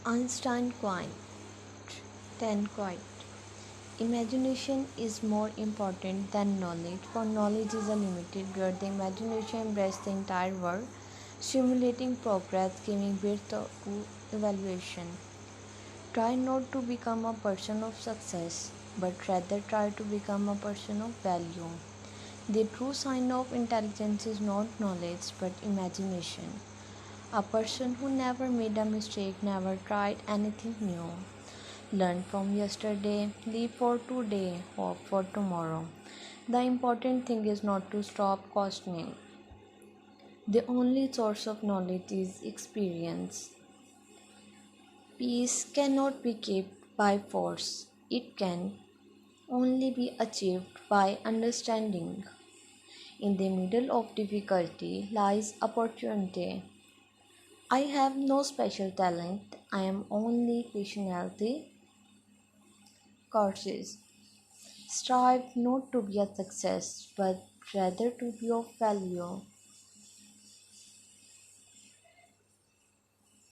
Einstein quote 10 quote. Imagination is more important than knowledge, for knowledge is unlimited, where the imagination embraces the entire world, stimulating progress, giving birth to evaluation. Try not to become a person of success, but rather try to become a person of value. The true sign of intelligence is not knowledge but imagination. A person who never made a mistake, never tried anything new. Learn from yesterday, live for today, hope for tomorrow. The important thing is not to stop questioning. The only source of knowledge is experience. Peace cannot be kept by force, it can only be achieved by understanding. In the middle of difficulty lies opportunity. I have no special talent, I am only personality courses. Strive not to be a success, but rather to be of value.